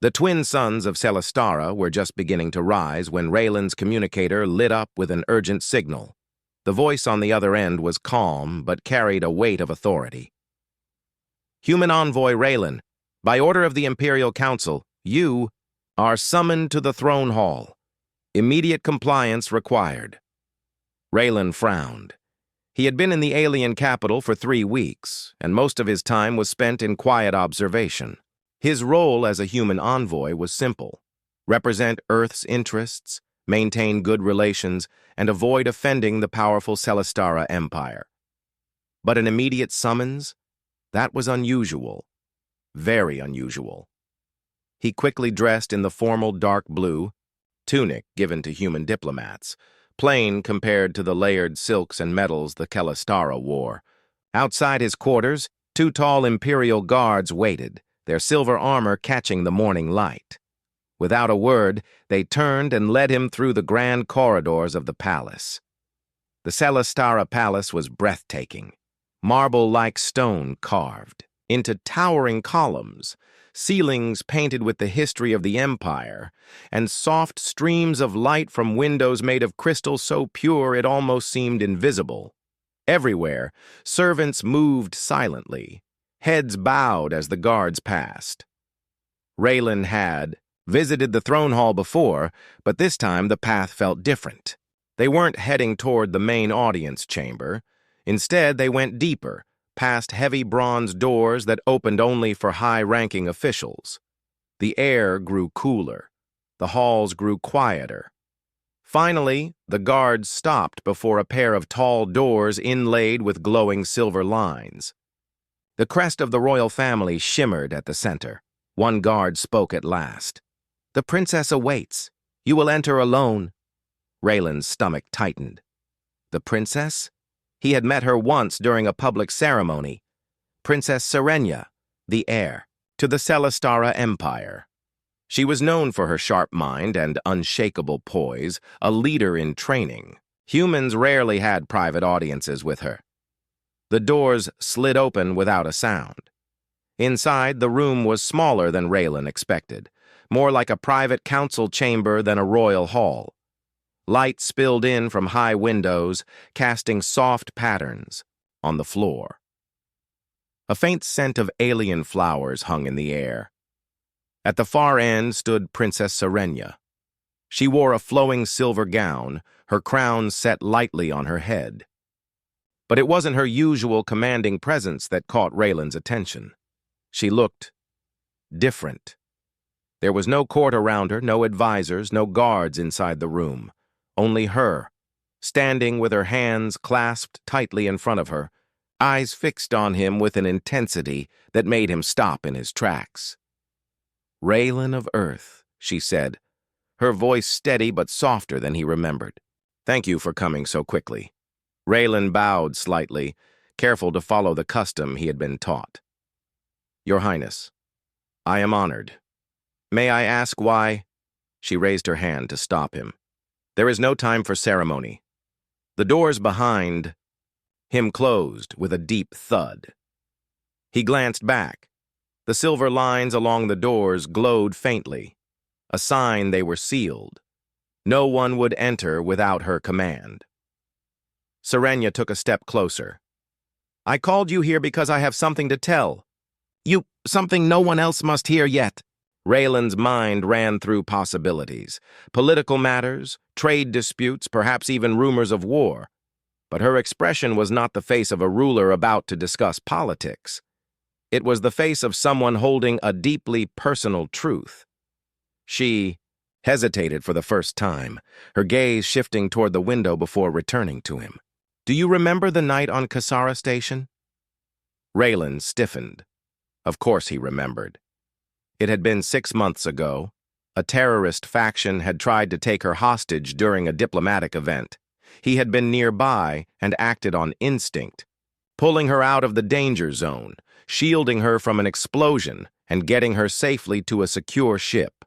The twin suns of Celestara were just beginning to rise when Raylan's communicator lit up with an urgent signal. The voice on the other end was calm, but carried a weight of authority. Human envoy Raylan, by order of the Imperial Council, you are summoned to the throne hall. Immediate compliance required. Raylan frowned. He had been in the alien capital for 3 weeks, and most of his time was spent in quiet observation. His role as a human envoy was simple: represent Earth's interests, maintain good relations, and avoid offending the powerful Celestara Empire. But an immediate summons? That was unusual. Very unusual. He quickly dressed in the formal dark blue tunic given to human diplomats, plain compared to the layered silks and metals the Celestara wore. Outside his quarters, 2 tall Imperial guards waited, their silver armor catching the morning light. Without a word, they turned and led him through the grand corridors of the palace. The Celestara Palace was breathtaking, marble-like stone carved into towering columns, ceilings painted with the history of the Empire, and soft streams of light from windows made of crystal so pure it almost seemed invisible. Everywhere, servants moved silently, heads bowed as the guards passed. Raylan had visited the throne hall before, but this time the path felt different. They weren't heading toward the main audience chamber. Instead, they went deeper, past heavy bronze doors that opened only for high-ranking officials. The air grew cooler. The halls grew quieter. Finally, the guards stopped before a pair of tall doors inlaid with glowing silver lines. The crest of the royal family shimmered at the center. One guard spoke at last. "The princess awaits. You will enter alone." Raylan's stomach tightened. The princess? He had met her once during a public ceremony. Princess Serenia, the heir to the Celestara Empire. She was known for her sharp mind and unshakable poise, a leader in training. Humans rarely had private audiences with her. The doors slid open without a sound. Inside, the room was smaller than Raylan expected, more like a private council chamber than a royal hall. Light spilled in from high windows, casting soft patterns on the floor. A faint scent of alien flowers hung in the air. At the far end stood Princess Serenia. She wore a flowing silver gown, her crown set lightly on her head. But it wasn't her usual commanding presence that caught Raylan's attention. She looked different. There was no court around her, no advisors, no guards inside the room. Only her, standing with her hands clasped tightly in front of her, eyes fixed on him with an intensity that made him stop in his tracks. "Raylan of Earth," she said, her voice steady but softer than he remembered. "Thank you for coming so quickly." Raylan bowed slightly, careful to follow the custom he had been taught. "Your Highness, I am honored. May I ask why?" She raised her hand to stop him. "There is no time for ceremony." The doors behind him closed with a deep thud. He glanced back. The silver lines along the doors glowed faintly, a sign they were sealed. No one would enter without her command. Serenia took a step closer. "I called you here because I have something to tell. Something no one else must hear yet." Raylan's mind ran through possibilities. Political matters, trade disputes, perhaps even rumors of war. But her expression was not the face of a ruler about to discuss politics. It was the face of someone holding a deeply personal truth. She hesitated for the first time, her gaze shifting toward the window before returning to him. "Do you remember the night on Kasara Station?" Raylan stiffened. Of course he remembered. It had been 6 months ago. A terrorist faction had tried to take her hostage during a diplomatic event. He had been nearby and acted on instinct, pulling her out of the danger zone, shielding her from an explosion, and getting her safely to a secure ship.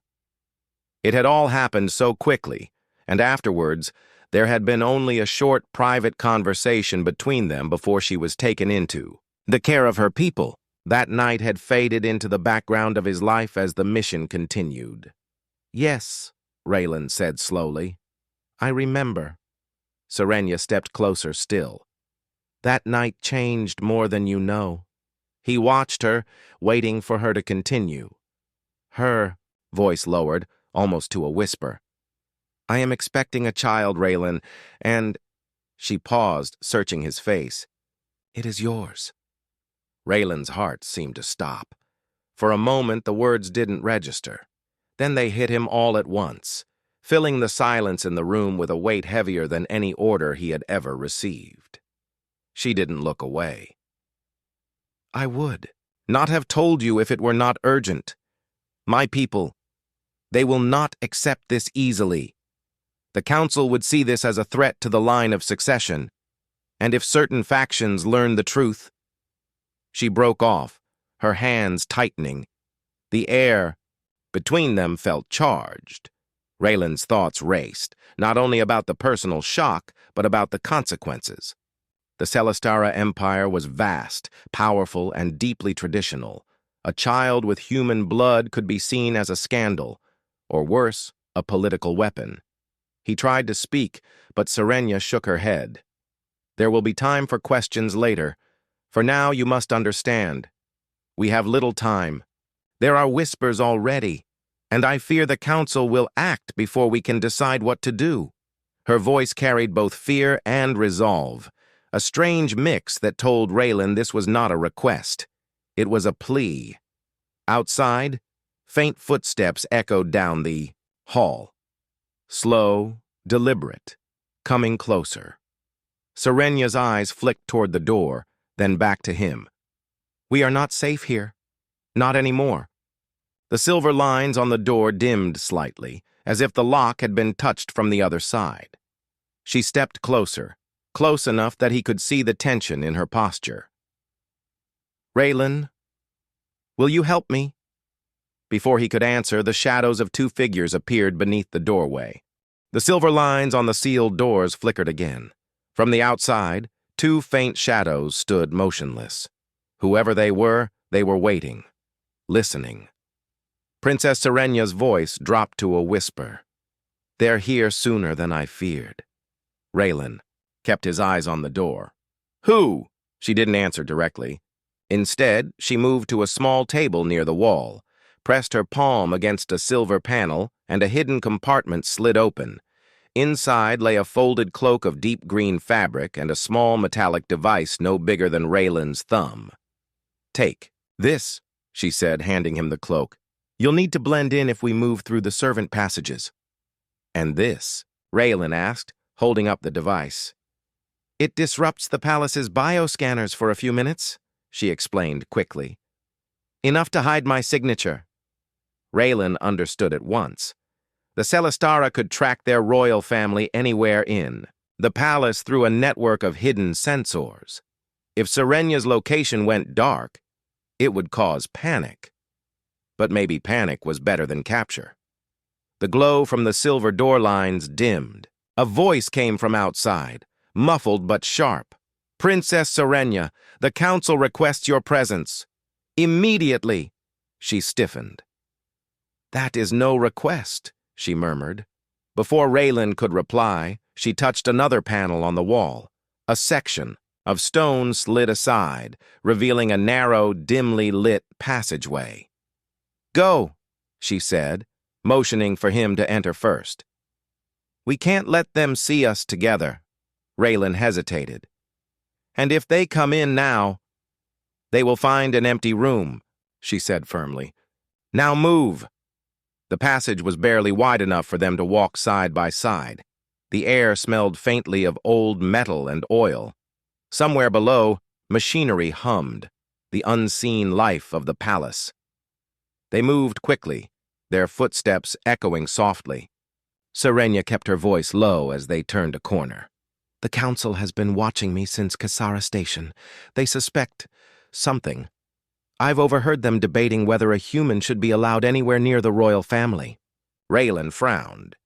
It had all happened so quickly, and afterwards, there had been only a short private conversation between them before she was taken into the care of her people. That night had faded into the background of his life as the mission continued. "Yes," Raylan said slowly. "I remember." Serenia stepped closer still. "That night changed more than you know." He watched her, waiting for her to continue. Her voice lowered, almost to a whisper. "I am expecting a child, Raylan, and—" She paused, searching his face. "It is yours." Raylan's heart seemed to stop. For a moment, the words didn't register. Then they hit him all at once, filling the silence in the room with a weight heavier than any order he had ever received. She didn't look away. "I would not have told you if it were not urgent. My people, they will not accept this easily. The council would see this as a threat to the line of succession. And if certain factions learn the truth—" She broke off, her hands tightening. The air between them felt charged. Raylan's thoughts raced, not only about the personal shock, but about the consequences. The Celestara Empire was vast, powerful, and deeply traditional. A child with human blood could be seen as a scandal, or worse, a political weapon. He tried to speak, but Serenia shook her head. "There will be time for questions later. For now, you must understand. We have little time. There are whispers already, and I fear the council will act before we can decide what to do." Her voice carried both fear and resolve, a strange mix that told Raylan this was not a request. It was a plea. Outside, faint footsteps echoed down the hall. Slow, deliberate, coming closer. Serenia's eyes flicked toward the door, then back to him. "We are not safe here. Not anymore." The silver lines on the door dimmed slightly, as if the lock had been touched from the other side. She stepped closer, close enough that he could see the tension in her posture. "Raylan, will you help me?" Before he could answer, the shadows of two figures appeared beneath the doorway. The silver lines on the sealed doors flickered again. From the outside, two faint shadows stood motionless. Whoever they were waiting, listening. Princess Serenia's voice dropped to a whisper. "They're here sooner than I feared." Raylan kept his eyes on the door. "Who?" She didn't answer directly. Instead, she moved to a small table near the wall, pressed her palm against a silver panel, and a hidden compartment slid open. Inside lay a folded cloak of deep green fabric and a small metallic device no bigger than Raylan's thumb. "Take this," she said, handing him the cloak. "You'll need to blend in if we move through the servant passages." "And this?" Raylan asked, holding up the device. "It disrupts the palace's bioscanners for a few minutes," she explained quickly. "Enough to hide my signature." Raylan understood at once. The Celestara could track their royal family anywhere in the palace through a network of hidden sensors. If Serenia's location went dark, it would cause panic. But maybe panic was better than capture. The glow from the silver door lines dimmed. A voice came from outside, muffled but sharp. "Princess Serenia, the council requests your presence. Immediately!" She stiffened. "That is no request," she murmured. Before Raylan could reply, she touched another panel on the wall. A section of stone slid aside, revealing a narrow, dimly lit passageway. "Go," she said, motioning for him to enter first. "We can't let them see us together." Raylan hesitated. "And if they come in now, they will find an empty room," she said firmly. "Now move." The passage was barely wide enough for them to walk side by side. The air smelled faintly of old metal and oil. Somewhere below, machinery hummed, the unseen life of the palace. They moved quickly, their footsteps echoing softly. Serenia kept her voice low as they turned a corner. "The council has been watching me since Kasara Station. They suspect something. I've overheard them debating whether a human should be allowed anywhere near the royal family." Raylan frowned.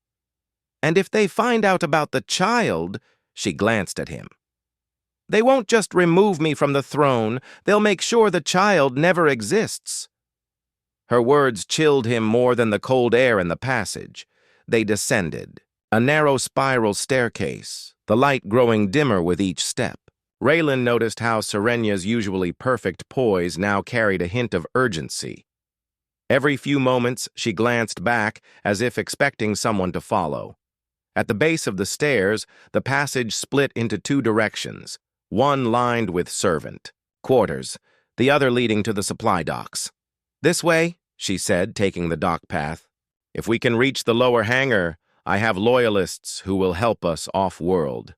"And if they find out about the child," she glanced at him. They won't just remove me from the throne, they'll make sure the child never exists. Her words chilled him more than the cold air in the passage. They descended. A narrow spiral staircase, the light growing dimmer with each step. Raylan noticed how Serenya's usually perfect poise now carried a hint of urgency. Every few moments, she glanced back as if expecting someone to follow. At the base of the stairs, the passage split into two directions, one lined with servant quarters, the other leading to the supply docks. "This way," she said, taking the dock path. "If we can reach the lower hangar, I have loyalists who will help us off-world."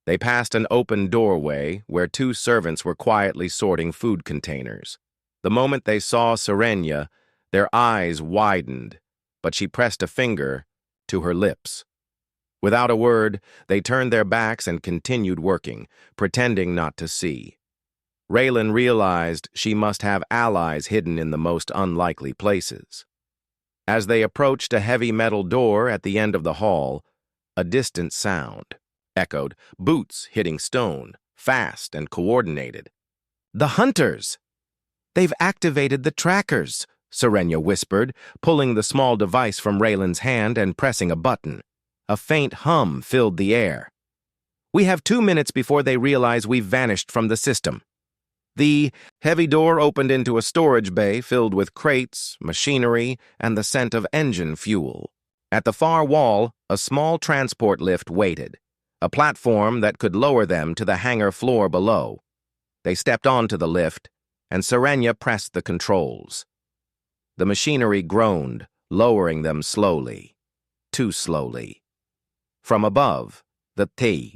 They passed an open doorway where two servants were quietly sorting food containers. The moment they saw Serenya, their eyes widened, but she pressed a finger to her lips. Without a word, they turned their backs and continued working, pretending not to see. Raylan realized she must have allies hidden in the most unlikely places. As they approached a heavy metal door at the end of the hall, a distant sound echoed, boots hitting stone, fast and coordinated. "The hunters! They've activated the trackers," Serenya whispered, pulling the small device from Raylan's hand and pressing a button. A faint hum filled the air. "We have 2 minutes before they realize we've vanished from the system." The heavy door opened into a storage bay filled with crates, machinery, and the scent of engine fuel. At the far wall, a small transport lift waited, a platform that could lower them to the hangar floor below. They stepped onto the lift, and Serenya pressed the controls. The machinery groaned, lowering them slowly. Too slowly. From above, the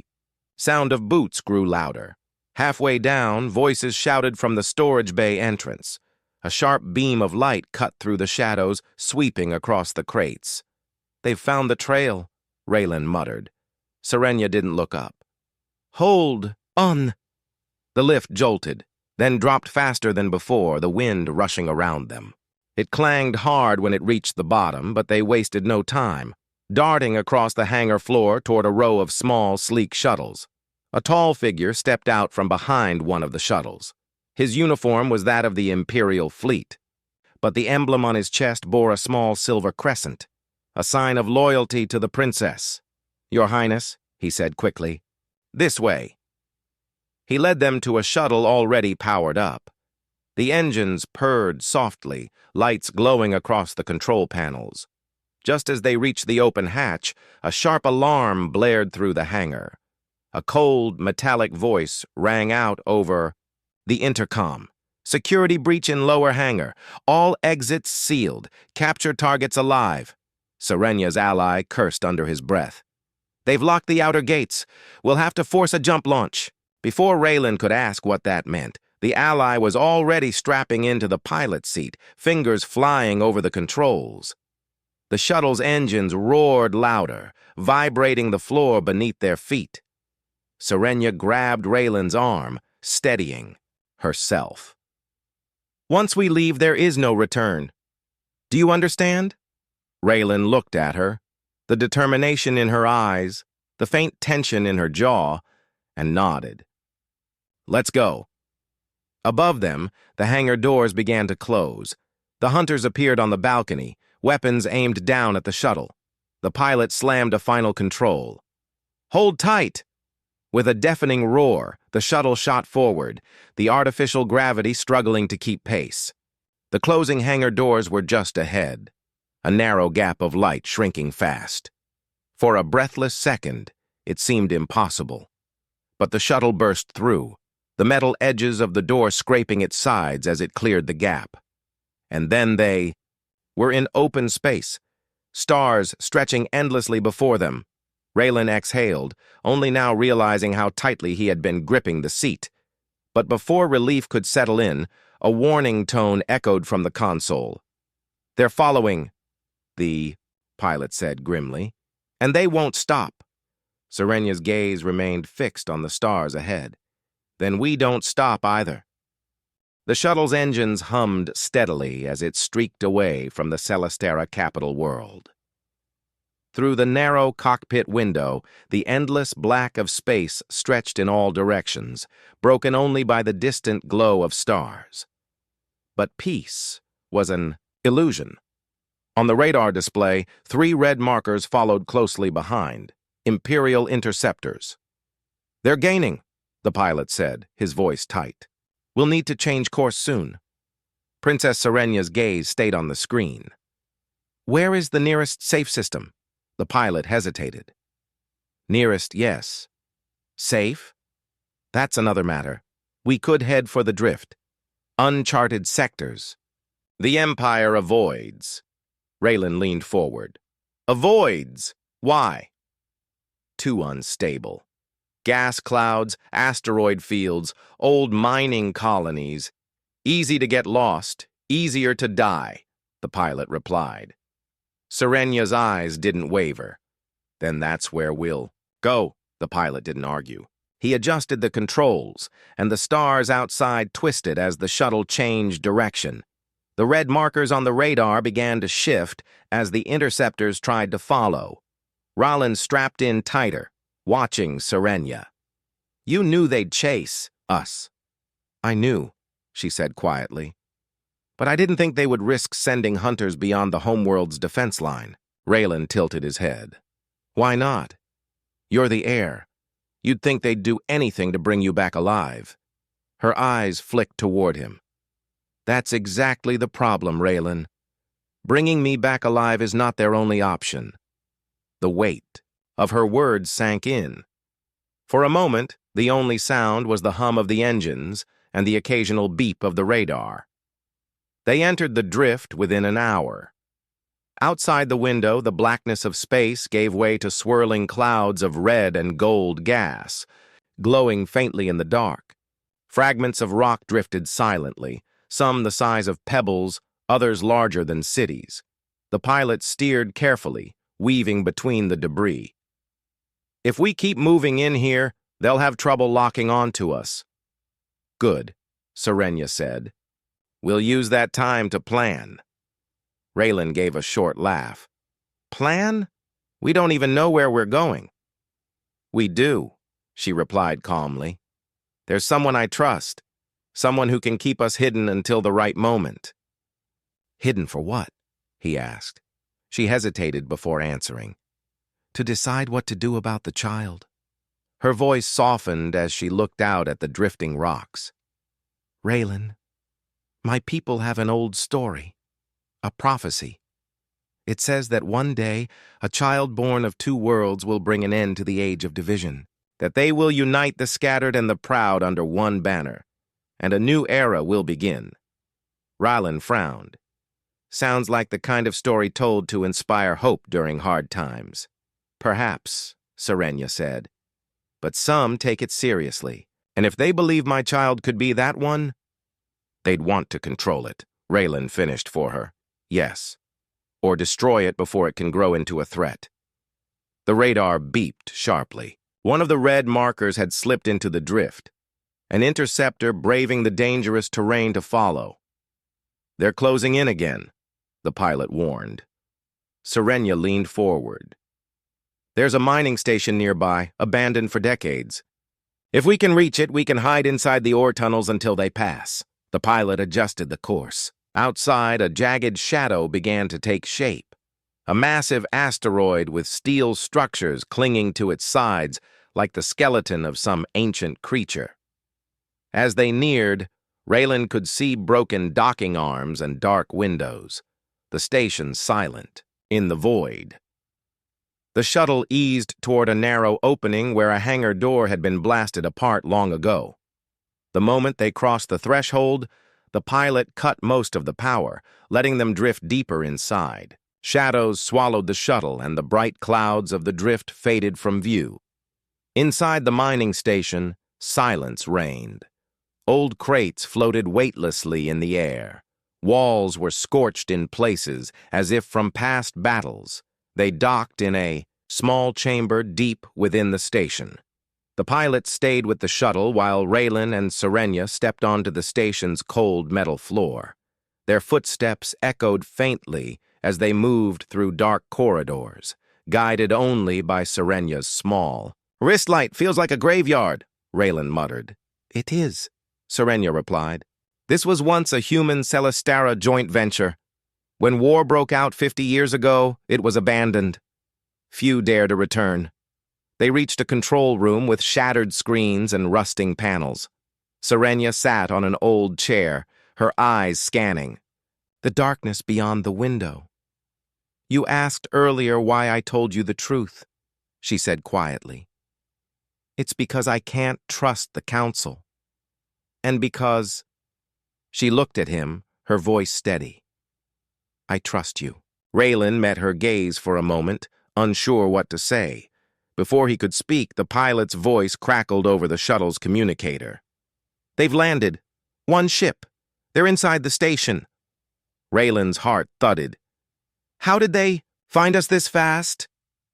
sound of boots grew louder. Halfway down, voices shouted from the storage bay entrance. A sharp beam of light cut through the shadows, sweeping across the crates. "They've found the trail," Raylan muttered. Serenya didn't look up. "Hold on." The lift jolted, then dropped faster than before, the wind rushing around them. It clanged hard when it reached the bottom, but they wasted no time, darting across the hangar floor toward a row of small, sleek shuttles. A tall figure stepped out from behind one of the shuttles. His uniform was that of the Imperial Fleet, but the emblem on his chest bore a small silver crescent, a sign of loyalty to the princess. "Your Highness," he said quickly. "This way." He led them to a shuttle already powered up. The engines purred softly, lights glowing across the control panels. Just as they reached the open hatch, a sharp alarm blared through the hangar. A cold, metallic voice rang out over the intercom. "Security breach in lower hangar. All exits sealed. Capture targets alive." Serenya's ally cursed under his breath. "They've locked the outer gates. We'll have to force a jump launch." Before Raylan could ask what that meant, the ally was already strapping into the pilot seat, fingers flying over the controls. The shuttle's engines roared louder, vibrating the floor beneath their feet. Serenya grabbed Raylan's arm, steadying herself. "Once we leave, there is no return. Do you understand?" Raylan looked at her, the determination in her eyes, the faint tension in her jaw, and nodded. "Let's go." Above them, the hangar doors began to close. The hunters appeared on the balcony, weapons aimed down at the shuttle. The pilot slammed a final control. "Hold tight!" With a deafening roar, the shuttle shot forward, the artificial gravity struggling to keep pace. The closing hangar doors were just ahead, a narrow gap of light shrinking fast. For a breathless second, it seemed impossible. But the shuttle burst through, the metal edges of the door scraping its sides as it cleared the gap. And then they were in open space, stars stretching endlessly before them. Raylan exhaled, only now realizing how tightly he had been gripping the seat. But before relief could settle in, a warning tone echoed from the console. "They're following," the pilot said grimly, "and they won't stop." Serenya's gaze remained fixed on the stars ahead. "Then we don't stop either." The shuttle's engines hummed steadily as it streaked away from the Celestera capital world. Through the narrow cockpit window, the endless black of space stretched in all directions, broken only by the distant glow of stars. But peace was an illusion. On the radar display, 3 red markers followed closely behind, Imperial interceptors. "They're gaining," the pilot said, his voice tight. "We'll need to change course soon." Princess Serenya's gaze stayed on the screen. "Where is the nearest safe system?" The pilot hesitated. "Nearest, yes. Safe? That's another matter. We could head for the drift. Uncharted sectors." "The Empire avoids." Raylan leaned forward. "Avoids? Why?" "Too unstable. Gas clouds, asteroid fields, old mining colonies. Easy to get lost, easier to die," the pilot replied. Serenya's eyes didn't waver. "Then that's where we'll go," the pilot didn't argue. He adjusted the controls, and the stars outside twisted as the shuttle changed direction. The red markers on the radar began to shift as the interceptors tried to follow. Rollins strapped in tighter, watching Serenya. "You knew they'd chase us." "I knew," she said quietly. "But I didn't think they would risk sending hunters beyond the homeworld's defense line." Raylan tilted his head. "Why not? You're the heir. You'd think they'd do anything to bring you back alive." Her eyes flicked toward him. "That's exactly the problem, Raylan. Bringing me back alive is not their only option." The weight of her words sank in. For a moment, the only sound was the hum of the engines and the occasional beep of the radar. They entered the drift within an hour. Outside the window, the blackness of space gave way to swirling clouds of red and gold gas, glowing faintly in the dark. Fragments of rock drifted silently, some the size of pebbles, others larger than cities. The pilot steered carefully, weaving between the debris. "If we keep moving in here, they'll have trouble locking onto us." "Good," Serenya said. "We'll use that time to plan." Raylan gave a short laugh. "Plan? We don't even know where we're going." "We do," she replied calmly. "There's someone I trust, someone who can keep us hidden until the right moment." "Hidden for what?" he asked. She hesitated before answering. "To decide what to do about the child." Her voice softened as she looked out at the drifting rocks. "Raylan, my people have an old story, a prophecy. It says that one day a child born of 2 worlds will bring an end to the age of division, that they will unite the scattered and the proud under one banner, and a new era will begin." Rylan frowned. "Sounds like the kind of story told to inspire hope during hard times." "Perhaps," Serenya said. "But some take it seriously, and if they believe my child could be that one, they'd want to control it." Raylan finished for her. "Yes. Or destroy it before it can grow into a threat." The radar beeped sharply. One of the red markers had slipped into the drift, an interceptor braving the dangerous terrain to follow. "They're closing in again," the pilot warned. Serenya leaned forward. "There's a mining station nearby, abandoned for decades. If we can reach it, we can hide inside the ore tunnels until they pass." The pilot adjusted the course. Outside, a jagged shadow began to take shape. A massive asteroid with steel structures clinging to its sides like the skeleton of some ancient creature. As they neared, Raylan could see broken docking arms and dark windows. The station silent, in the void. The shuttle eased toward a narrow opening where a hangar door had been blasted apart long ago. The moment they crossed the threshold, the pilot cut most of the power, letting them drift deeper inside. Shadows swallowed the shuttle, and the bright clouds of the drift faded from view. Inside the mining station, silence reigned. Old crates floated weightlessly in the air. Walls were scorched in places, as if from past battles. They docked in a small chamber deep within the station. The pilot stayed with the shuttle while Raylan and Serenya stepped onto the station's cold metal floor. Their footsteps echoed faintly as they moved through dark corridors, guided only by Serenya's small. "Wrist light feels like a graveyard," Raylan muttered. "It is," Serenya replied. "This was once a human Celestara joint venture. When war broke out 50 years ago, it was abandoned. Few dared to return. They reached a control room with shattered screens and rusting panels. Serenya sat on an old chair, her eyes scanning the darkness beyond the window. "You asked earlier why I told you the truth," she said quietly. "It's because I can't trust the council. And because—" She looked at him, her voice steady. "I trust you." Raylan met her gaze for a moment, unsure what to say. Before he could speak, the pilot's voice crackled over the shuttle's communicator. "They've landed. One ship. They're inside the station." Raylan's heart thudded. "How did they find us this fast?"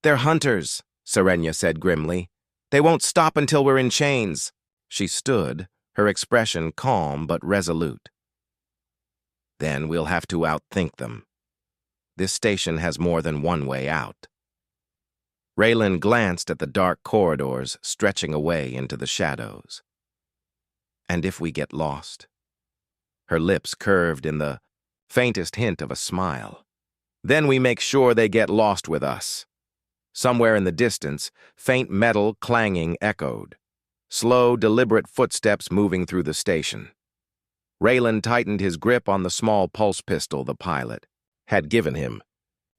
"They're hunters," Serenya said grimly. "They won't stop until we're in chains." She stood, her expression calm but resolute. "Then we'll have to outthink them. This station has more than one way out." Raylan glanced at the dark corridors stretching away into the shadows. "And if we get lost?" Her lips curved in the faintest hint of a smile. "Then we make sure they get lost with us." Somewhere in the distance, faint metal clanging echoed. Slow, deliberate footsteps moving through the station. Raylan tightened his grip on the small pulse pistol the pilot had given him.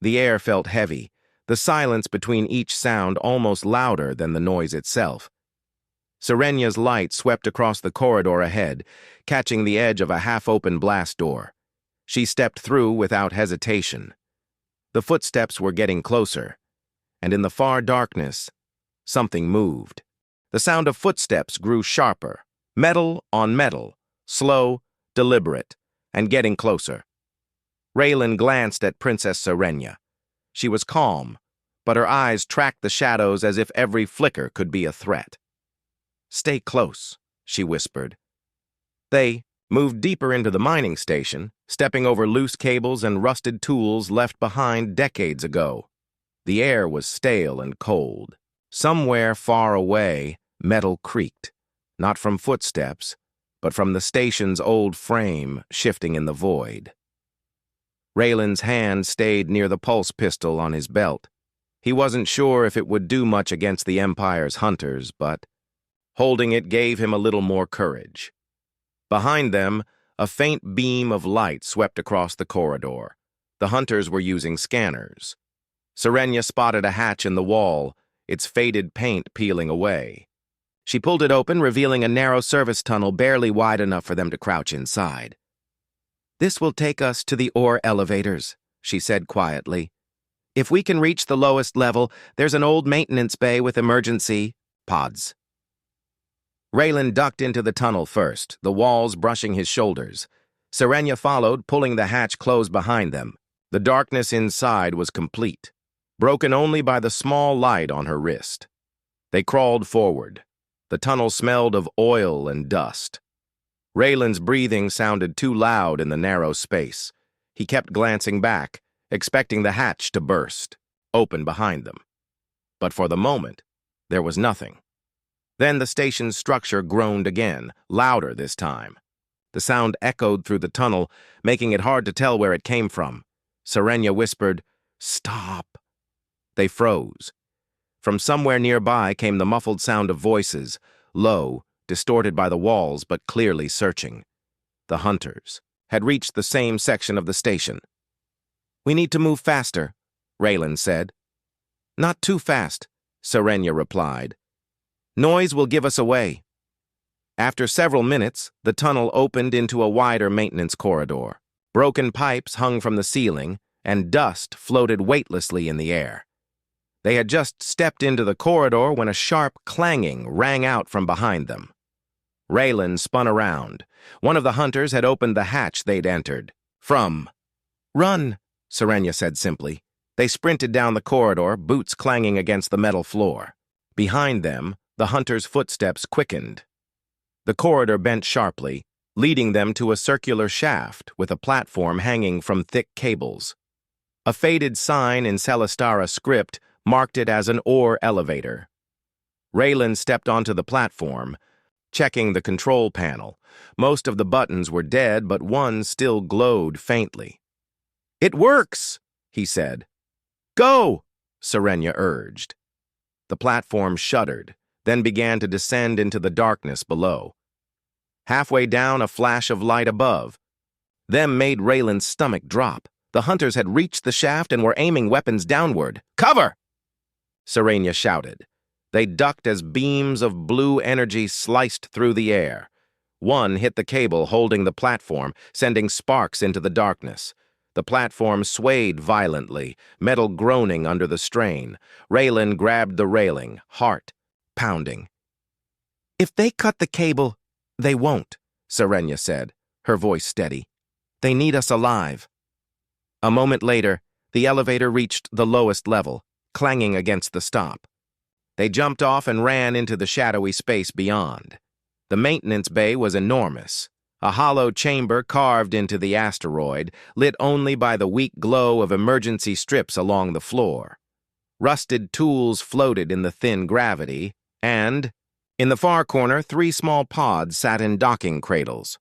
The air felt heavy, the silence between each sound almost louder than the noise itself. Serenya's light swept across the corridor ahead, catching the edge of a half-open blast door. She stepped through without hesitation. The footsteps were getting closer, and in the far darkness, something moved. The sound of footsteps grew sharper, metal on metal, slow, deliberate, and getting closer. Raylan glanced at Princess Serenya. She was calm, but her eyes tracked the shadows as if every flicker could be a threat. "Stay close," she whispered. They moved deeper into the mining station, stepping over loose cables and rusted tools left behind decades ago. The air was stale and cold. Somewhere far away, metal creaked, not from footsteps, but from the station's old frame shifting in the void. Raylan's hand stayed near the pulse pistol on his belt. He wasn't sure if it would do much against the Empire's hunters, but holding it gave him a little more courage. Behind them, a faint beam of light swept across the corridor. The hunters were using scanners. Serenya spotted a hatch in the wall, its faded paint peeling away. She pulled it open, revealing a narrow service tunnel barely wide enough for them to crouch inside. "This will take us to the ore elevators," she said quietly. "If we can reach the lowest level, there's an old maintenance bay with emergency pods." Raylan ducked into the tunnel first, the walls brushing his shoulders. Serenya followed, pulling the hatch closed behind them. The darkness inside was complete, broken only by the small light on her wrist. They crawled forward. The tunnel smelled of oil and dust. Raylan's breathing sounded too loud in the narrow space. He kept glancing back, expecting the hatch to burst, open behind them. But for the moment, there was nothing. Then the station's structure groaned again, louder this time. The sound echoed through the tunnel, making it hard to tell where it came from. Serenya whispered, "Stop." They froze. From somewhere nearby came the muffled sound of voices, low, distorted by the walls but clearly searching. The hunters had reached the same section of the station. "We need to move faster," Raylan said. "Not too fast," Serenya replied. "Noise will give us away." After several minutes, the tunnel opened into a wider maintenance corridor. Broken pipes hung from the ceiling, and dust floated weightlessly in the air. They had just stepped into the corridor when a sharp clanging rang out from behind them. Raylan spun around. One of the hunters had opened the hatch they'd entered. "Run," Serenya said simply. They sprinted down the corridor, boots clanging against the metal floor. Behind them, the hunter's footsteps quickened. The corridor bent sharply, leading them to a circular shaft with a platform hanging from thick cables. A faded sign in Celestara script marked it as an ore elevator. Raylan stepped onto the platform, checking the control panel. Most of the buttons were dead, but one still glowed faintly. "It works," he said. "Go," Serenia urged. The platform shuddered, then began to descend into the darkness below. Halfway down, a flash of light above. Them made Raylan's stomach drop. The hunters had reached the shaft and were aiming weapons downward. "Cover!" Serenia shouted. They ducked as beams of blue energy sliced through the air. One hit the cable holding the platform, sending sparks into the darkness. The platform swayed violently, metal groaning under the strain. Raylan grabbed the railing, heart pounding. "If they cut the cable, they won't," Serenia said, her voice steady. "They need us alive." A moment later, the elevator reached the lowest level, clanging against the stop. They jumped off and ran into the shadowy space beyond. The maintenance bay was enormous, a hollow chamber carved into the asteroid, lit only by the weak glow of emergency strips along the floor. Rusted tools floated in the thin gravity, and, in the far corner, 3 small pods sat in docking cradles.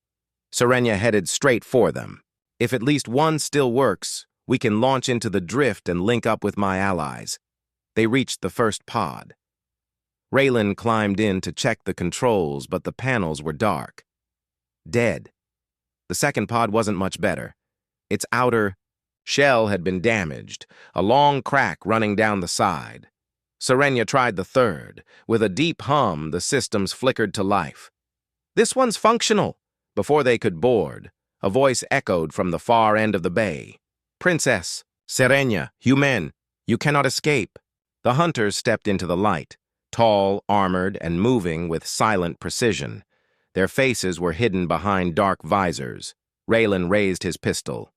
Serenia headed straight for them. "If at least one still works, we can launch into the drift and link up with my allies." They reached the first pod. Raylan climbed in to check the controls, but the panels were dark. Dead. The second pod wasn't much better. Its outer shell had been damaged, a long crack running down the side. Serenia tried the third. With a deep hum, the systems flickered to life. "This one's functional." Before they could board, a voice echoed from the far end of the bay. "Princess, Serenia, Humain, you cannot escape." The hunters stepped into the light, tall, armored, and moving with silent precision. Their faces were hidden behind dark visors. Raylan raised his pistol.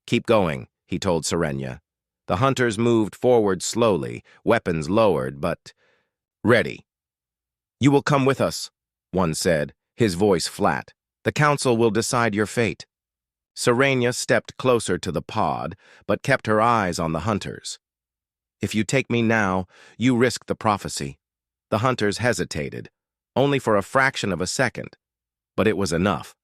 "Keep going," he told Serenia. The hunters moved forward slowly, weapons lowered, but ready. "You will come with us," one said, his voice flat. "The council will decide your fate." Serenia stepped closer to the pod, but kept her eyes on the hunters. "If you take me now, you risk the prophecy." The hunters hesitated, only for a fraction of a second, but it was enough.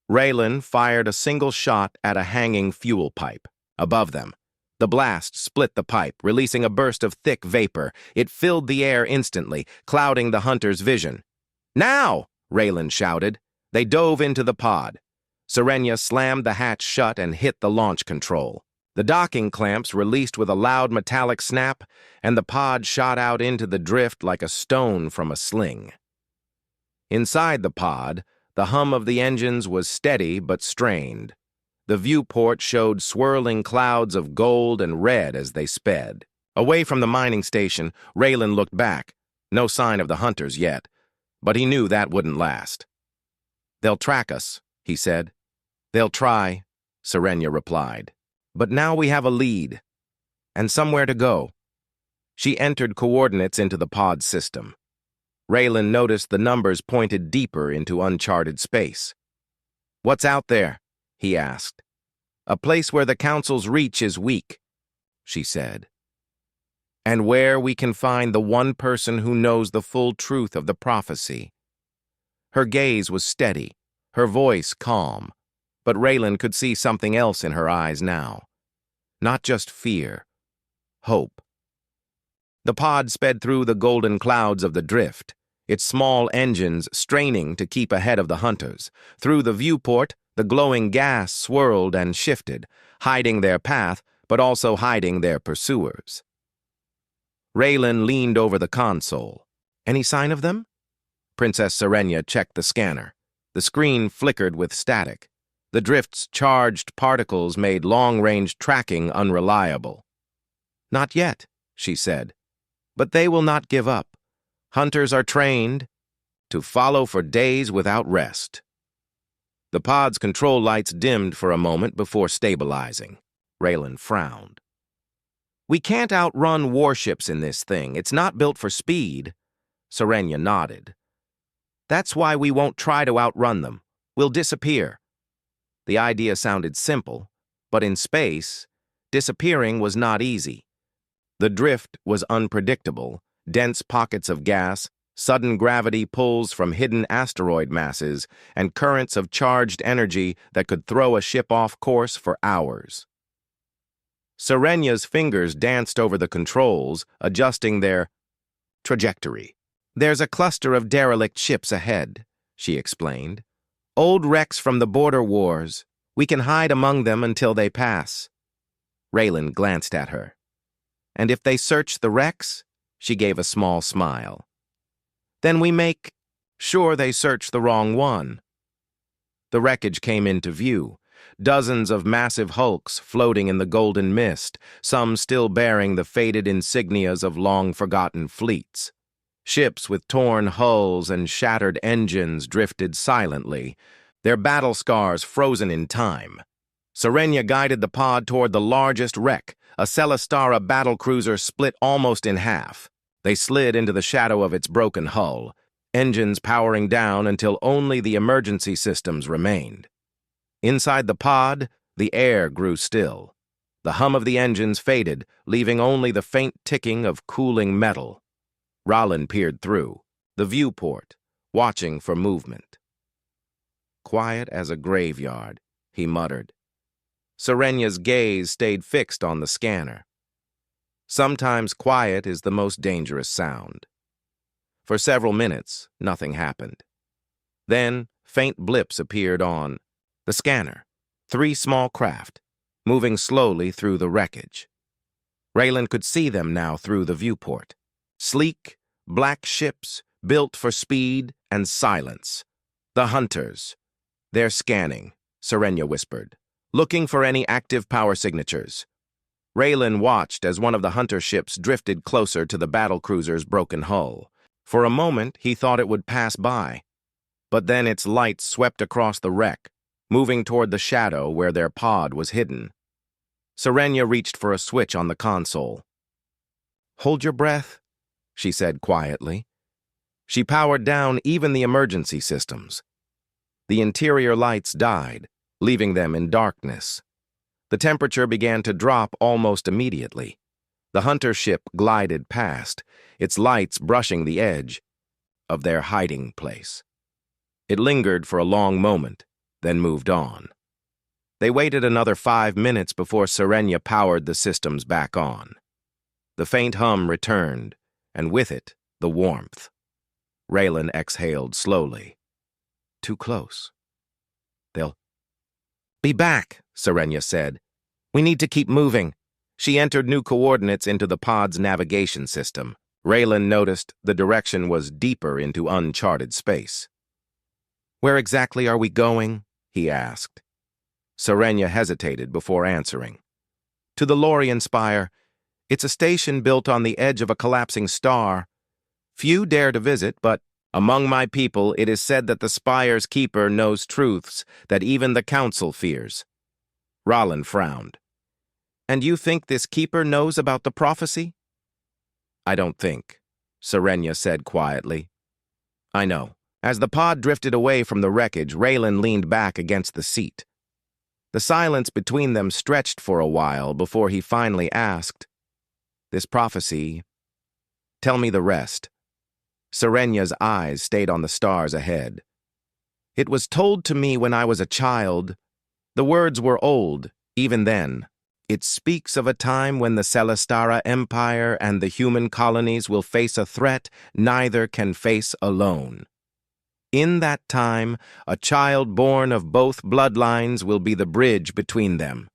Raylan fired a single shot at a hanging fuel pipe. Above them, the blast split the pipe, releasing a burst of thick vapor. It filled the air instantly, clouding the hunters' vision. "Now!" Raylan shouted. They dove into the pod. Serenia slammed the hatch shut and hit the launch control. The docking clamps released with a loud metallic snap, and the pod shot out into the drift like a stone from a sling. Inside the pod, the hum of the engines was steady but strained. The viewport showed swirling clouds of gold and red as they sped. Away from the mining station, Raylan looked back. No sign of the hunters yet, but he knew that wouldn't last. "They'll track us," he said. "They'll try," Serenia replied. "But now we have a lead, and somewhere to go." She entered coordinates into the pod system. Raylan noticed the numbers pointed deeper into uncharted space. "What's out there?" he asked. "A place where the council's reach is weak," she said. "And where we can find the one person who knows the full truth of the prophecy." Her gaze was steady, her voice calm, but Raylan could see something else in her eyes now. Not just fear, hope. The pod sped through the golden clouds of the drift, its small engines straining to keep ahead of the hunters. Through the viewport, the glowing gas swirled and shifted, hiding their path, but also hiding their pursuers. Raylan leaned over the console. "Any sign of them?" Princess Serenia checked the scanner. The screen flickered with static. The drift's charged particles made long-range tracking unreliable. "Not yet," she said. "But they will not give up. Hunters are trained to follow for days without rest." The pod's control lights dimmed for a moment before stabilizing. Raylan frowned. "We can't outrun warships in this thing. It's not built for speed." Serenia nodded. "That's why we won't try to outrun them. We'll disappear." The idea sounded simple, but in space, disappearing was not easy. The drift was unpredictable, dense pockets of gas, sudden gravity pulls from hidden asteroid masses, and currents of charged energy that could throw a ship off course for hours. Serenya's fingers danced over the controls, adjusting their trajectory. "There's a cluster of derelict ships ahead," she explained. "Old wrecks from the border wars. We can hide among them until they pass." Raylan glanced at her. "And if they search the wrecks?" She gave a small smile. "Then we make sure they search the wrong one." The wreckage came into view. Dozens of massive hulks floating in the golden mist, some still bearing the faded insignias of long-forgotten fleets. Ships with torn hulls and shattered engines drifted silently, their battle scars frozen in time. Serenya guided the pod toward the largest wreck, a Celestara battlecruiser split almost in half. They slid into the shadow of its broken hull, engines powering down until only the emergency systems remained. Inside the pod, the air grew still. The hum of the engines faded, leaving only the faint ticking of cooling metal. Rollin peered through, the viewport, watching for movement. "Quiet as a graveyard," he muttered. Serenya's gaze stayed fixed on the scanner. Sometimes quiet is the most dangerous sound. For several minutes, nothing happened. Then, faint blips appeared on the scanner, 3 small craft, moving slowly through the wreckage. Raylan could see them now through the viewport. Sleek, black ships, built for speed and silence. "The hunters. They're scanning," Serenya whispered, "looking for any active power signatures." Raylan watched as one of the hunter ships drifted closer to the battlecruiser's broken hull. For a moment, he thought it would pass by. But then its lights swept across the wreck, moving toward the shadow where their pod was hidden. Serenya reached for a switch on the console. "Hold your breath," she said quietly. She powered down even the emergency systems. The interior lights died, leaving them in darkness. The temperature began to drop almost immediately. The hunter ship glided past, its lights brushing the edge of their hiding place. It lingered for a long moment, then moved on. They waited another 5 minutes before Serenya powered the systems back on. The faint hum returned, and with it, the warmth. Raylan exhaled slowly. Too close. "They'll be back," Serenya said. "We need to keep moving." She entered new coordinates into the pod's navigation system. Raylan noticed the direction was deeper into uncharted space. "Where exactly are we going?" he asked. Serenya hesitated before answering. "To the Lorien Spire. It's a station built on the edge of a collapsing star. Few dare to visit, but among my people it is said that the Spire's keeper knows truths that even the Council fears." Rollin frowned. "And you think this keeper knows about the prophecy?" "I don't think," Serenya said quietly. "I know." As the pod drifted away from the wreckage, Raylan leaned back against the seat. The silence between them stretched for a while before he finally asked, "This prophecy, tell me the rest." Serenya's eyes stayed on the stars ahead. "It was told to me when I was a child. The words were old, even then. It speaks of a time when the Celestara Empire and the human colonies will face a threat neither can face alone. In that time, a child born of both bloodlines will be the bridge between them.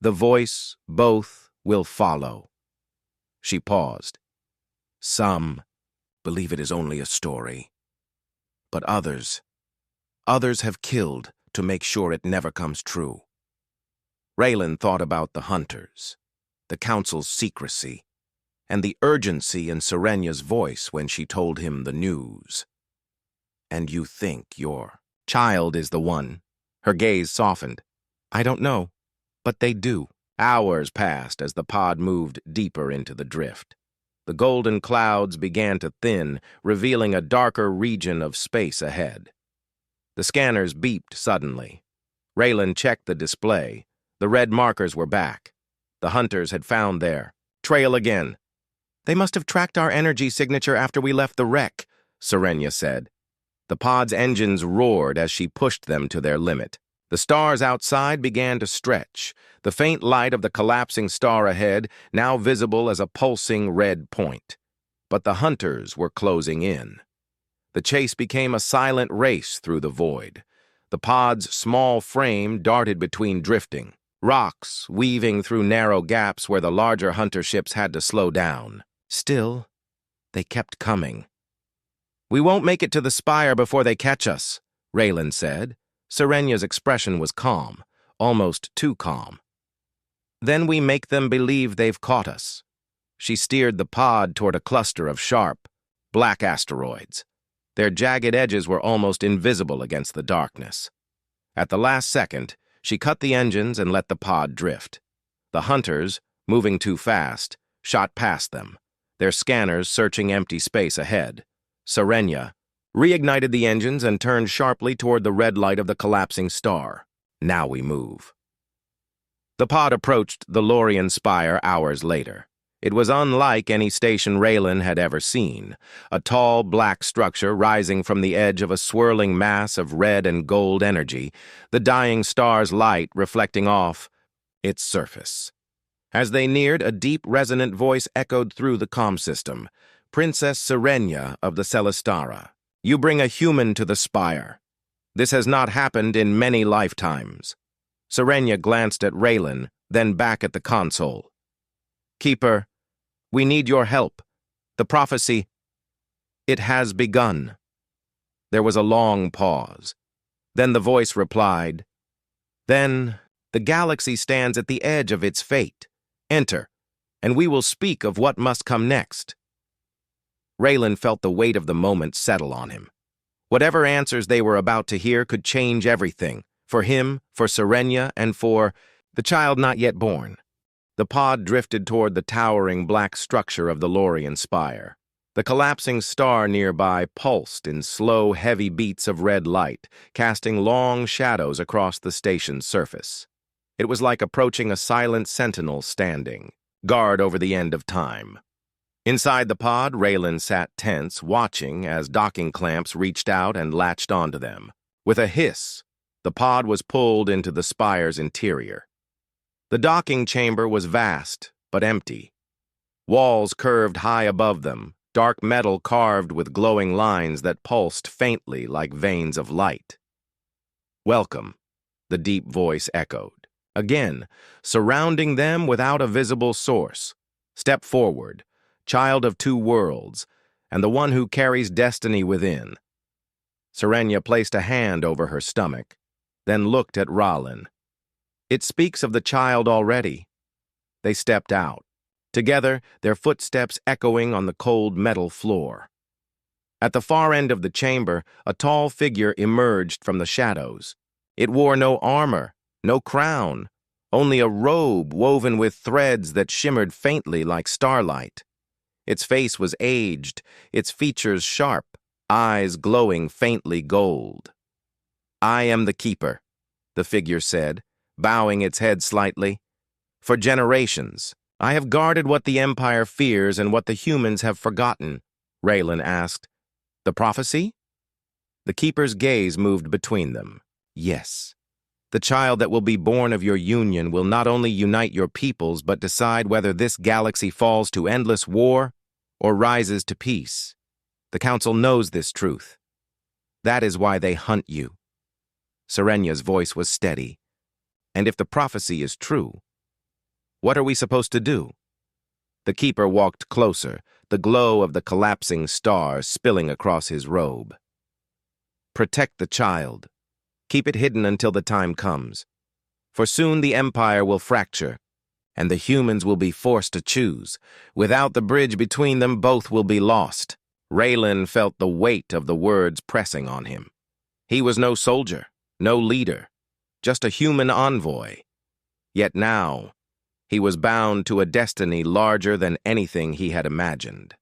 The voice both will follow." She paused. "Some believe it is only a story. But others have killed to make sure it never comes true." Raylan thought about the hunters, the Council's secrecy, and the urgency in Serenya's voice when she told him the news. "And you think your child is the one?" Her gaze softened. "I don't know, but they do." Hours passed as the pod moved deeper into the drift. The golden clouds began to thin, revealing a darker region of space ahead. The scanners beeped suddenly. Raylan checked the display. The red markers were back. The hunters had found their trail again. They must have tracked our energy signature after we left the wreck, Serenia said. The pod's engines roared as she pushed them to their limit. The stars outside began to stretch, the faint light of the collapsing star ahead now visible as a pulsing red point. But the hunters were closing in. The chase became a silent race through the void. The pod's small frame darted between drifting rocks, weaving through narrow gaps where the larger hunter ships had to slow down. Still, they kept coming. "We won't make it to the spire before they catch us," Raylan said. Serenia's expression was calm, almost too calm. "Then we make them believe they've caught us." She steered the pod toward a cluster of sharp, black asteroids. Their jagged edges were almost invisible against the darkness. At the last second, she cut the engines and let the pod drift. The hunters, moving too fast, shot past them, their scanners searching empty space ahead. Serenia reignited the engines and turned sharply toward the red light of the collapsing star. Now we move. The pod approached the Lorien spire hours later. It was unlike any station Raylan had ever seen, a tall black structure rising from the edge of a swirling mass of red and gold energy, the dying star's light reflecting off its surface. As they neared, a deep, resonant voice echoed through the comm system. "Princess Serenia of the Celestara, you bring a human to the spire. This has not happened in many lifetimes." Serenia glanced at Raylan, then back at the console. "Keeper, we need your help. The prophecy, it has begun." There was a long pause. Then the voice replied, "Then the galaxy stands at the edge of its fate. Enter, and we will speak of what must come next." Raylan felt the weight of the moment settle on him. Whatever answers they were about to hear could change everything, for him, for Serenia, and for the child not yet born. The pod drifted toward the towering black structure of the Lorien spire. The collapsing star nearby pulsed in slow, heavy beats of red light, casting long shadows across the station's surface. It was like approaching a silent sentinel standing, guard over the end of time. Inside the pod, Raylan sat tense, watching as docking clamps reached out and latched onto them. With a hiss, the pod was pulled into the spire's interior. The docking chamber was vast, but empty. Walls curved high above them, dark metal carved with glowing lines that pulsed faintly like veins of light. "Welcome," the deep voice echoed. Again, surrounding them without a visible source. "Step forward, child of two worlds, and the one who carries destiny within." Serenia placed a hand over her stomach, then looked at Raylan. "It speaks of the child already." They stepped out, together, their footsteps echoing on the cold metal floor. At the far end of the chamber, a tall figure emerged from the shadows. It wore no armor, no crown, only a robe woven with threads that shimmered faintly like starlight. Its face was aged, its features sharp, eyes glowing faintly gold. "I am the Keeper," the figure said, bowing its head slightly. "For generations, I have guarded what the Empire fears and what the humans have forgotten," Raylan asked. "The prophecy?" The Keeper's gaze moved between them. "Yes. The child that will be born of your union will not only unite your peoples but decide whether this galaxy falls to endless war or rises to peace. The Council knows this truth. That is why they hunt you." Serenia's voice was steady. "And if the prophecy is true, what are we supposed to do?" The Keeper walked closer, the glow of the collapsing star spilling across his robe. "Protect the child. Keep it hidden until the time comes. For soon the Empire will fracture, and the humans will be forced to choose. Without the bridge between them, both will be lost." Raylan felt the weight of the words pressing on him. He was no soldier, no leader, just a human envoy. Yet now, he was bound to a destiny larger than anything he had imagined.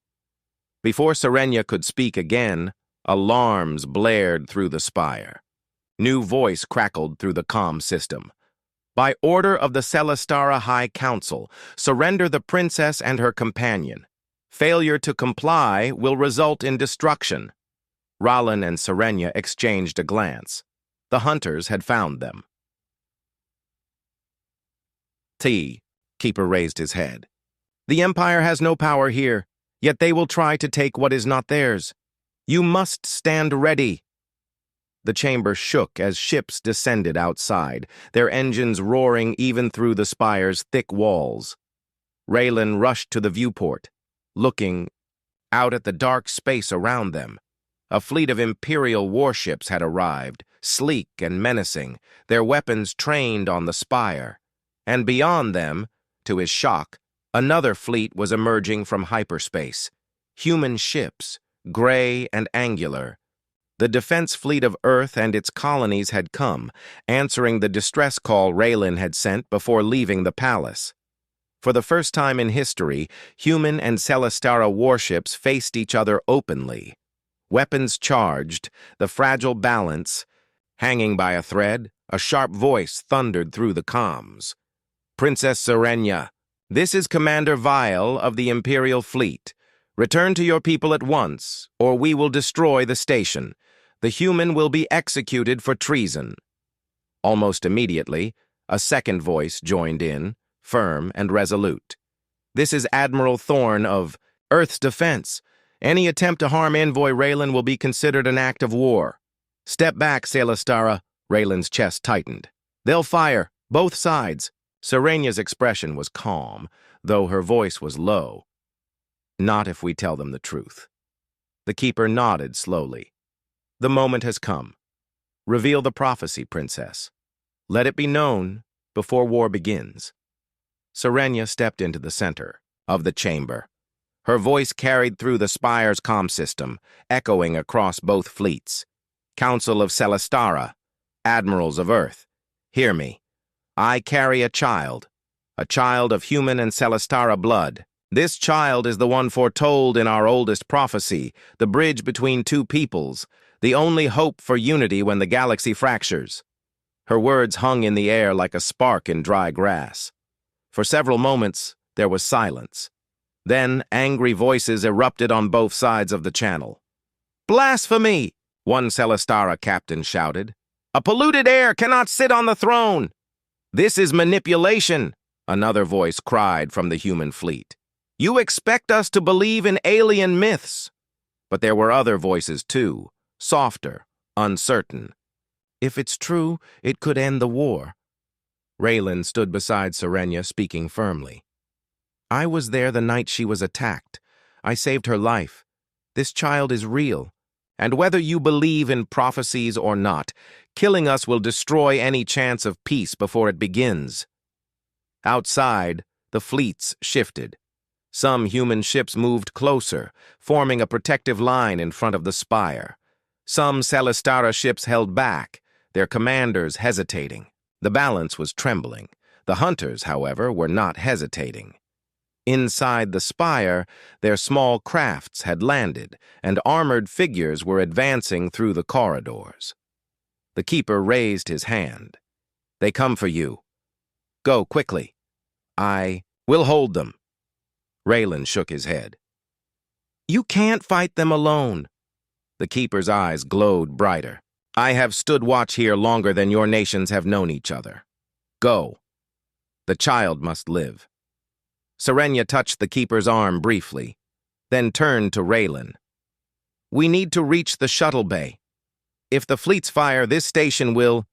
Before Serenia could speak again, alarms blared through the spire. New voice crackled through the comm system. "By order of the Celestara High Council, surrender the princess and her companion. Failure to comply will result in destruction. Raylan and Serenia exchanged a glance. The hunters had found them. Keeper raised his head. The Empire has no power here, yet they will try to take what is not theirs. You must stand ready. The chamber shook as ships descended outside, their engines roaring even through the spire's thick walls. Raylan rushed to the viewport, looking out at the dark space around them. A fleet of Imperial warships had arrived, sleek and menacing, their weapons trained on the spire. And beyond them, to his shock, another fleet was emerging from hyperspace. Human ships, gray and angular. The defense fleet of Earth and its colonies had come, answering the distress call Raylan had sent before leaving the palace. For the first time in history, human and Celestara warships faced each other openly. Weapons charged, the fragile balance. Hanging by a thread, a sharp voice thundered through the comms. Princess Serenia, this is Commander Vile of the Imperial Fleet. Return to your people at once, or we will destroy the station. The human will be executed for treason. Almost immediately, a second voice joined in, firm and resolute. This is Admiral Thorne of Earth's Defense. Any attempt to harm Envoy Raylan will be considered an act of war. Step back, Celestara. Raylan's chest tightened. They'll fire, both sides. Serenia's expression was calm, though her voice was low. Not if we tell them the truth. The Keeper nodded slowly. The moment has come. Reveal the prophecy, Princess. Let it be known before war begins. Serenia stepped into the center of the chamber. Her voice carried through the spire's comm system, echoing across both fleets. Council of Celestara, Admirals of Earth, hear me. I carry a child of human and Celestara blood. This child is the one foretold in our oldest prophecy, the bridge between two peoples, the only hope for unity when the galaxy fractures. Her words hung in the air like a spark in dry grass. For several moments, there was silence. Then angry voices erupted on both sides of the channel. Blasphemy! One Celestara captain shouted. A polluted heir cannot sit on the throne! This is manipulation, another voice cried from the human fleet. You expect us to believe in alien myths. But there were other voices too, softer, uncertain. If it's true, it could end the war. Raylan stood beside Serenia, speaking firmly. I was there the night she was attacked. I saved her life. This child is real. And whether you believe in prophecies or not, killing us will destroy any chance of peace before it begins. Outside, the fleets shifted. Some human ships moved closer, forming a protective line in front of the spire. Some Celestara ships held back, their commanders hesitating. The balance was trembling. The hunters, however, were not hesitating. Inside the spire, their small crafts had landed, and armored figures were advancing through the corridors. The Keeper raised his hand. They come for you. Go quickly. I will hold them. Raylan shook his head. You can't fight them alone. The Keeper's eyes glowed brighter. I have stood watch here longer than your nations have known each other. Go. The child must live. Serenia touched the Keeper's arm briefly, then turned to Raylan. We need to reach the shuttle bay. If the fleets fire, this station will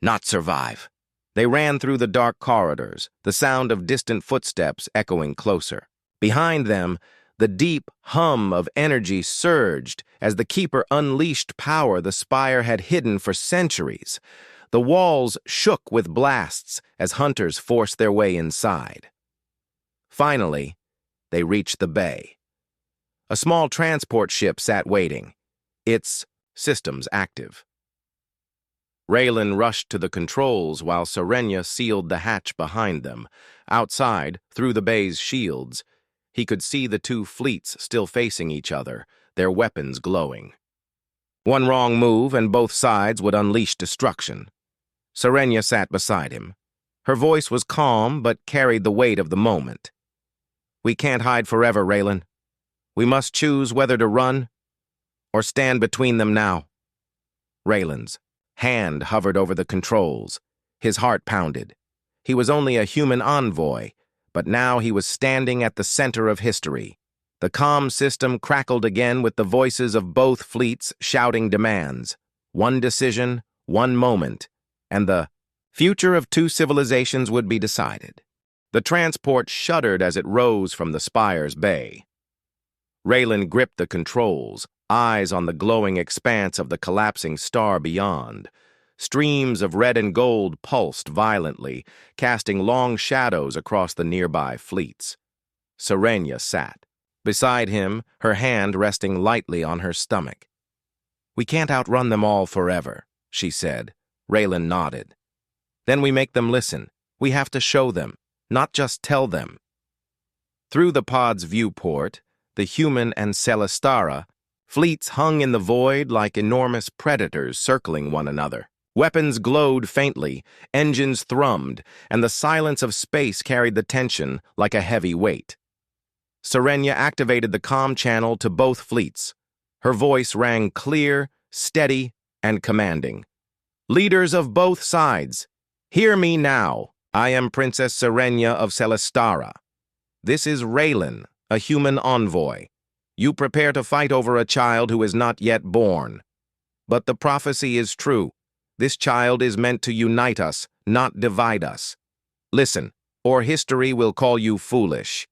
not survive. They ran through the dark corridors, the sound of distant footsteps echoing closer. Behind them, the deep hum of energy surged as the Keeper unleashed power the spire had hidden for centuries. The walls shook with blasts as hunters forced their way inside. Finally, they reached the bay. A small transport ship sat waiting, its systems active. Raylan rushed to the controls while Serenia sealed the hatch behind them. Outside, through the bay's shields, he could see the two fleets still facing each other, their weapons glowing. One wrong move and both sides would unleash destruction. Serenia sat beside him. Her voice was calm but carried the weight of the moment. We can't hide forever, Raylan. We must choose whether to run or stand between them now. Raylan's hand hovered over the controls. His heart pounded. He was only a human envoy, but now he was standing at the center of history. The comm system crackled again with the voices of both fleets shouting demands. One decision, one moment, and the future of two civilizations would be decided. The transport shuddered as it rose from the spire's bay. Raylan gripped the controls, eyes on the glowing expanse of the collapsing star beyond. Streams of red and gold pulsed violently, casting long shadows across the nearby fleets. Serenia sat. Beside him, her hand resting lightly on her stomach. "We can't outrun them all forever," she said. Raylan nodded. "Then we make them listen. We have to show them, not just tell them." Through the pod's viewport, the human and Celestara, fleets hung in the void like enormous predators circling one another. Weapons glowed faintly, engines thrummed, and the silence of space carried the tension like a heavy weight. Serenia activated the comm channel to both fleets. Her voice rang clear, steady, and commanding. "Leaders of both sides, hear me now. I am Princess Serenia of Celestara. This is Raylan, a human envoy. You prepare to fight over a child who is not yet born. But the prophecy is true. This child is meant to unite us, not divide us. Listen, or history will call you foolish."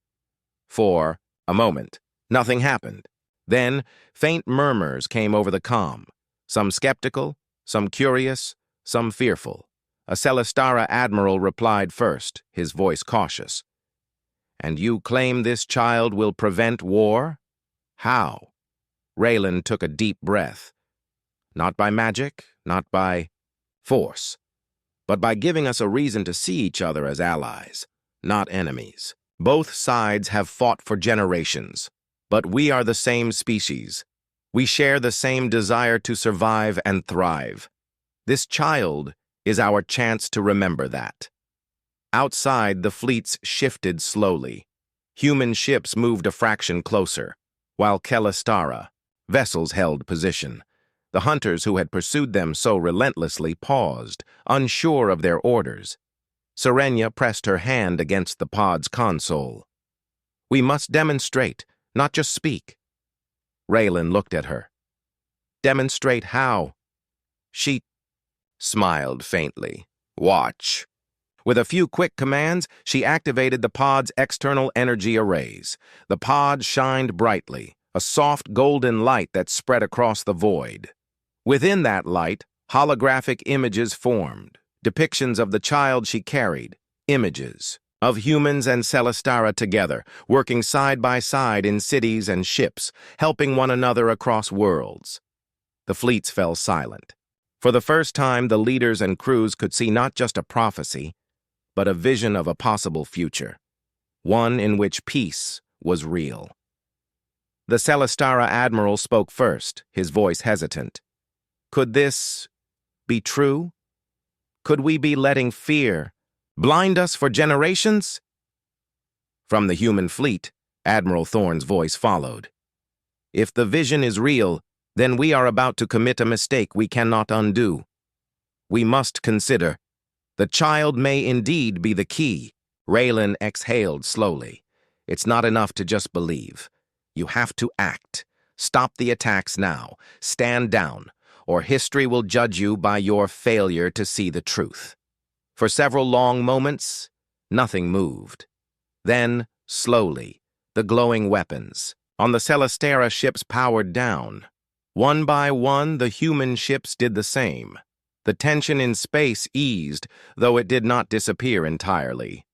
For a moment, nothing happened. Then, faint murmurs came over the comm, some skeptical, some curious, some fearful. A Celestara admiral replied first, his voice cautious. "And you claim this child will prevent war? How?" Raylan took a deep breath. "Not by magic, not by force, but by giving us a reason to see each other as allies, not enemies. Both sides have fought for generations, but we are the same species. We share the same desire to survive and thrive. This child is our chance to remember that." Outside, the fleets shifted slowly. Human ships moved a fraction closer, while Celestara vessels held position. The hunters who had pursued them so relentlessly paused, unsure of their orders. Serenia pressed her hand against the pod's console. "We must demonstrate, not just speak." Raylan looked at her. "Demonstrate how?" She smiled faintly. "Watch." With a few quick commands, she activated the pod's external energy arrays. The pod shined brightly, a soft golden light that spread across the void. Within that light, holographic images formed, depictions of the child she carried, images of humans and Celestara together, working side by side in cities and ships, helping one another across worlds. The fleets fell silent. For the first time, the leaders and crews could see not just a prophecy, but a vision of a possible future, one in which peace was real. The Celestara admiral spoke first, his voice hesitant. "Could this be true? Could we be letting fear blind us for generations?" From the human fleet, Admiral Thorne's voice followed. "If the vision is real, then we are about to commit a mistake we cannot undo. We must consider. The child may indeed be the key." Raylan exhaled slowly. "It's not enough to just believe. You have to act. Stop the attacks now. Stand down, or history will judge you by your failure to see the truth." For several long moments, nothing moved. Then, slowly, the glowing weapons on the Celestara ships powered down. One by one, the human ships did the same. The tension in space eased, though it did not disappear entirely.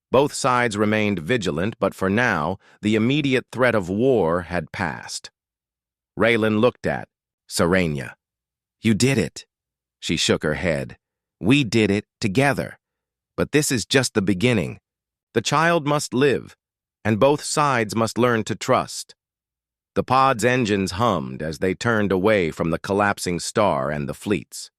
Both sides remained vigilant, but for now, the immediate threat of war had passed. Raylan looked at Serenia. "You did it." She shook her head. "We did it together. But this is just the beginning. The child must live, and both sides must learn to trust." The pod's engines hummed as they turned away from the collapsing star and the fleets.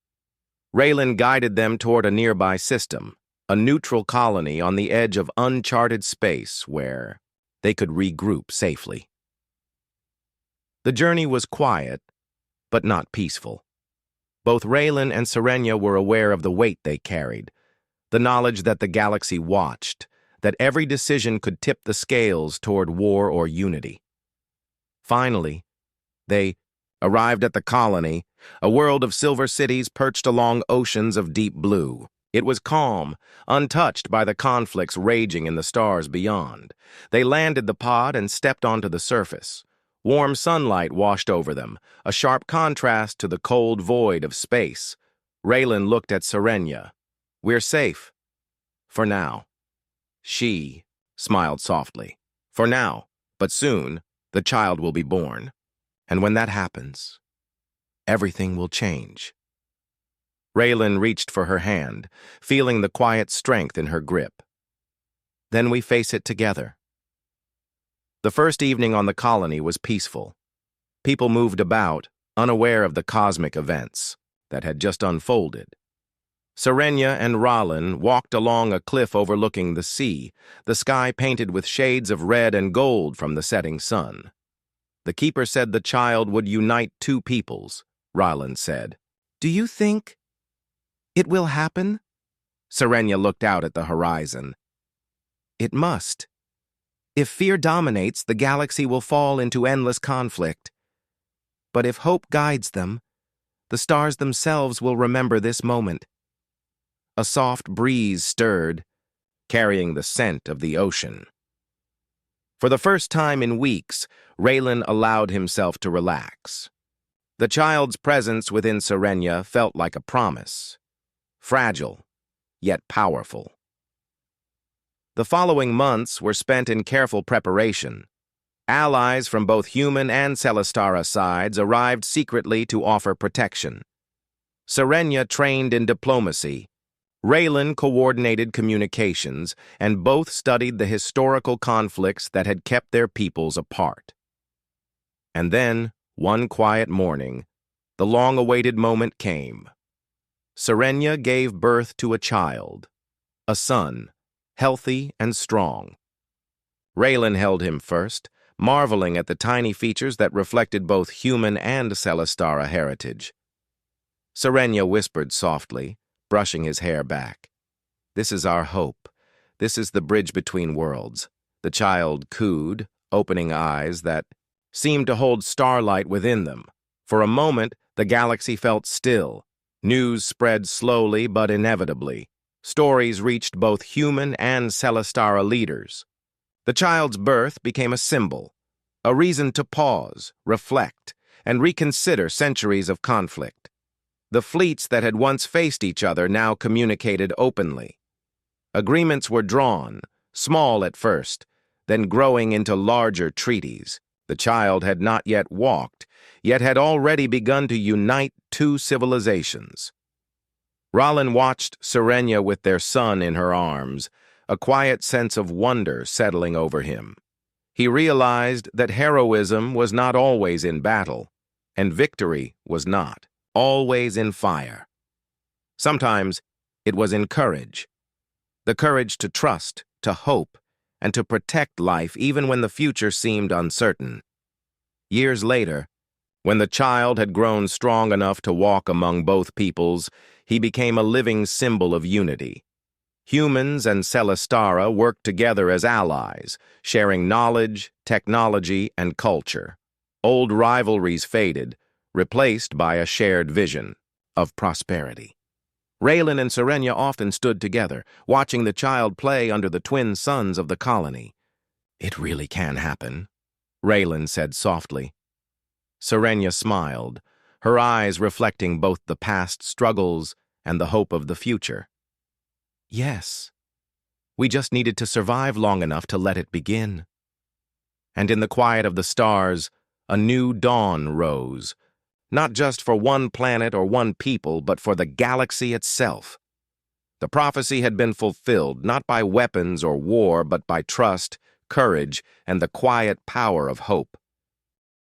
Raylan guided them toward a nearby system, a neutral colony on the edge of uncharted space where they could regroup safely. The journey was quiet, but not peaceful. Both Raylan and Serenia were aware of the weight they carried, the knowledge that the galaxy watched, that every decision could tip the scales toward war or unity. Finally, they arrived at the colony, a world of silver cities perched along oceans of deep blue. It was calm, untouched by the conflicts raging in the stars beyond. They landed the pod and stepped onto the surface. Warm sunlight washed over them, a sharp contrast to the cold void of space. Raylan looked at Serenia. "We're safe. For now." She smiled softly. "For now, but soon, the child will be born. And when that happens, everything will change." Raylan reached for her hand, feeling the quiet strength in her grip. "Then we face it together." The first evening on the colony was peaceful. People moved about, unaware of the cosmic events that had just unfolded. Serenia and Raylan walked along a cliff overlooking the sea, the sky painted with shades of red and gold from the setting sun. "The keeper said the child would unite two peoples," Raylan said. "Do you think it will happen?" Serenia looked out at the horizon. "It must. If fear dominates, the galaxy will fall into endless conflict. But if hope guides them, the stars themselves will remember this moment." A soft breeze stirred, carrying the scent of the ocean. For the first time in weeks, Raylan allowed himself to relax. The child's presence within Serenia felt like a promise, fragile, yet powerful. The following months were spent in careful preparation. Allies from both human and Celestara sides arrived secretly to offer protection. Serenia trained in diplomacy. Raylan coordinated communications, and both studied the historical conflicts that had kept their peoples apart. And then, one quiet morning, the long-awaited moment came. Serenia gave birth to a child, a son, healthy and strong. Raylan held him first, marveling at the tiny features that reflected both human and Celestara heritage. Serenia whispered softly, brushing his hair back. "This is our hope. This is the bridge between worlds." The child cooed, opening eyes that seemed to hold starlight within them. For a moment, the galaxy felt still. News spread slowly but inevitably. Stories reached both human and Celestara leaders. The child's birth became a symbol, a reason to pause, reflect, and reconsider centuries of conflict. The fleets that had once faced each other now communicated openly. Agreements were drawn, small at first, then growing into larger treaties. The child had not yet walked, yet had already begun to unite two civilizations. Raylan watched Serenia with their son in her arms, a quiet sense of wonder settling over him. He realized that heroism was not always in battle, and victory was not always in fire. Sometimes it was in courage. The courage to trust, to hope, and to protect life even when the future seemed uncertain. Years later, when the child had grown strong enough to walk among both peoples, he became a living symbol of unity. Humans and Celestara worked together as allies, sharing knowledge, technology, and culture. Old rivalries faded, replaced by a shared vision of prosperity. Raylan and Serenia often stood together, watching the child play under the twin suns of the colony. "It really can happen," Raylan said softly. Serenia smiled, her eyes reflecting both the past struggles and the hope of the future. "Yes, we just needed to survive long enough to let it begin." And in the quiet of the stars, a new dawn rose, not just for one planet or one people, but for the galaxy itself. The prophecy had been fulfilled, not by weapons or war, but by trust, courage, and the quiet power of hope.